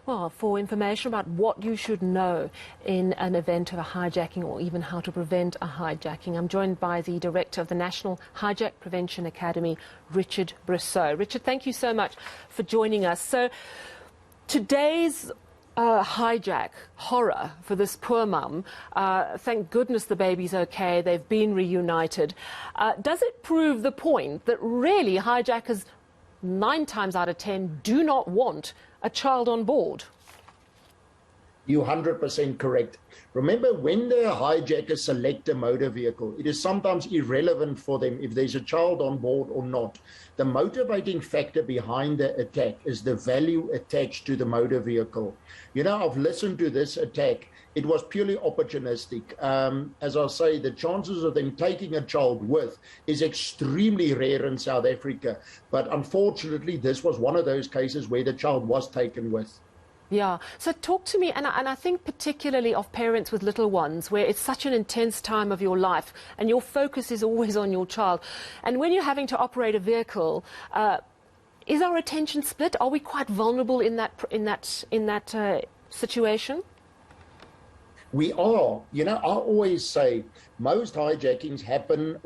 Well, for information about what you should know in an event of a hijacking or even how to prevent a hijacking, I'm joined by the Director of the National Hijack Prevention Academy, Richard Brussow. Richard, thank you so much for joining us. So today's hijack horror for this poor mum, thank goodness the baby's okay, they've been reunited. Does it prove the point that really hijackers 9 times out of 10 do not want a child on board? You're 100% correct. Remember, when the hijackers select a motor vehicle, it is sometimes irrelevant for them if there's a child on board or not. The motivating factor behind the attack is the value attached to the motor vehicle. You know, I've listened to this attack. It was purely opportunistic. As I say, the chances of them taking a child with is extremely rare in South Africa. But unfortunately, this was one of those cases where the child was taken with. Yeah, so talk to me, and I think particularly of parents with little ones, where it's such an intense time of your life and your focus is always on your child. And when you're having to operate a vehicle, is our attention split? Are we quite vulnerable in that situation? We are. You know, I always say most hijackings happen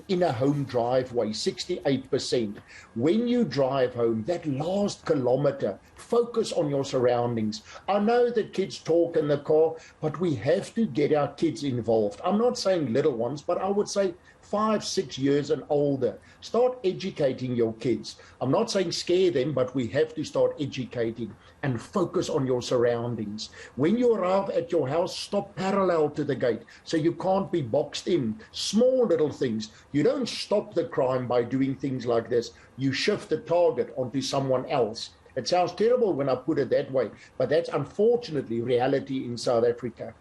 in a home driveway, 68%. When you drive home, that last kilometer, focus on your surroundings. I know that kids talk in the car, but we have to get our kids involved. I'm not saying little ones, but I would say 5, 6 years and older. Start educating your kids. I'm not saying scare them, but we have to start educating and focus on your surroundings. When you arrive at your house, stop parallel to the gate so you can't be boxed in. Small little things. You don't stop the crime by doing things like this. You shift the target onto someone else. It sounds terrible when I put it that way, but that's unfortunately reality in South Africa.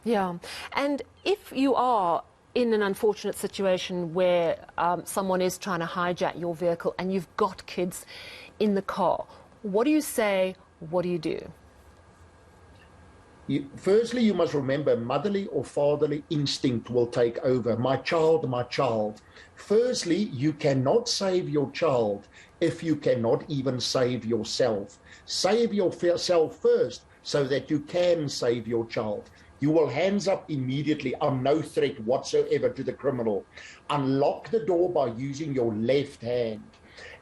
Yeah, and if you are in an unfortunate situation where someone is trying to hijack your vehicle and you've got kids in the car, what do you say? What do you do? Firstly, you must remember motherly or fatherly instinct will take over. My child, my child. Firstly, you cannot save your child if you cannot even save yourself. Save yourself first so that you can save your child. You will hands up immediately. I'm no threat whatsoever to the criminal. Unlock the door by using your left hand.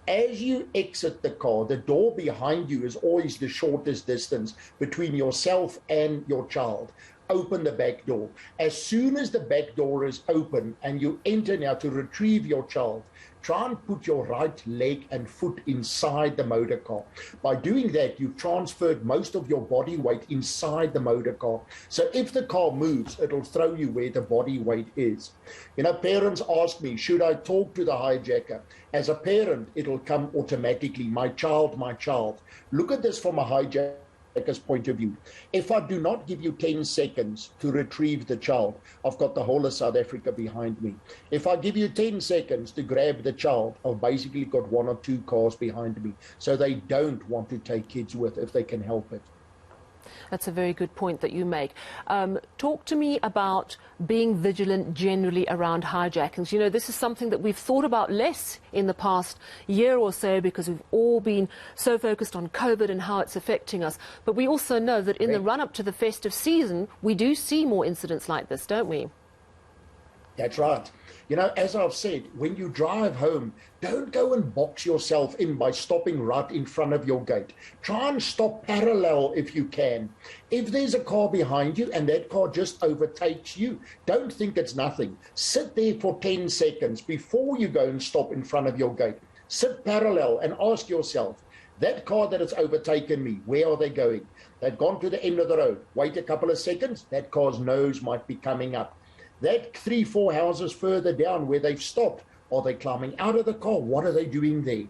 As you exit the car, the door behind you is always the shortest distance between yourself and your child. Open the back door. As soon as the back door is open and you enter now to retrieve your child, try and put your right leg and foot inside the motor car. By doing that, you've transferred most of your body weight inside the motor car. So if the car moves, it'll throw you where the body weight is. You know, parents ask me, should I talk to the hijacker? As a parent, it'll come automatically. My child, my child. Look at this from a hijacker's point of view. If I do not give you 10 seconds to retrieve the child, I've got the whole of South Africa behind me. If I give you 10 seconds to grab the child, I've basically got 1 or 2 cars behind me. So they don't want to take kids with if they can help it. That's a very good point that you make. Talk to me about being vigilant generally around hijackings. You know, this is something that we've thought about less in the past year or so because we've all been so focused on COVID and how it's affecting us. But we also know that in the run-up to the festive season, we do see more incidents like this, don't we? That's right. You know, as I've said, when you drive home, don't go and box yourself in by stopping right in front of your gate. Try and stop parallel if you can. If there's a car behind you and that car just overtakes you, don't think it's nothing. Sit there for 10 seconds before you go and stop in front of your gate. Sit parallel and ask yourself, that car that has overtaken me, where are they going? They've gone to the end of the road. Wait a couple of seconds, that car's nose might be coming up. That 3, 4 houses further down where they've stopped, are they climbing out of the car? What are they doing there?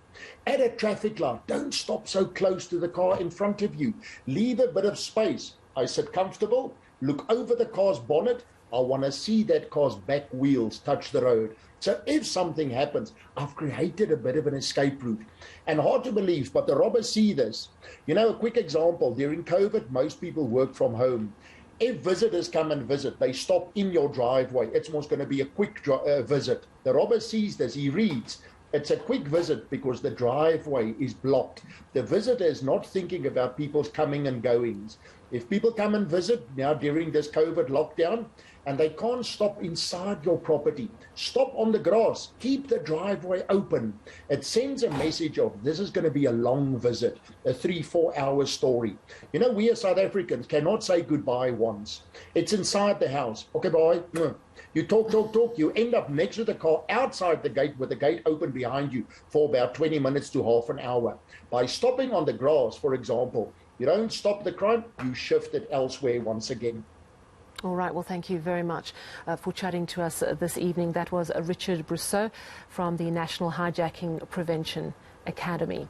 At a traffic light, don't stop so close to the car in front of you. Leave a bit of space. I sit comfortable, look over the car's bonnet. I want to see that car's back wheels touch the road. So if something happens, I've created a bit of an escape route. And hard to believe, but the robbers see this. You know, a quick example, during COVID, most people work from home. If visitors come and visit, they stop in your driveway. It's almost going to be a quick visit. The robber sees this. He reads It's a quick visit because the driveway is blocked. The visitor is not thinking about people's coming and goings. If people come and visit now during this COVID lockdown and they can't stop inside your property, stop on the grass, keep the driveway open. It sends a message of this is going to be a long visit, a 3-4 hour story. You know, we as South Africans cannot say goodbye once. It's inside the house. Okay, bye. You talk, you end up next to the car outside the gate with the gate open behind you for about 20 minutes to half an hour. By stopping on the grass, for example, you don't stop the crime, you shift it elsewhere once again. All right, well, thank you very much for chatting to us this evening. That was Richard Brussow from the National Hijacking Prevention Academy.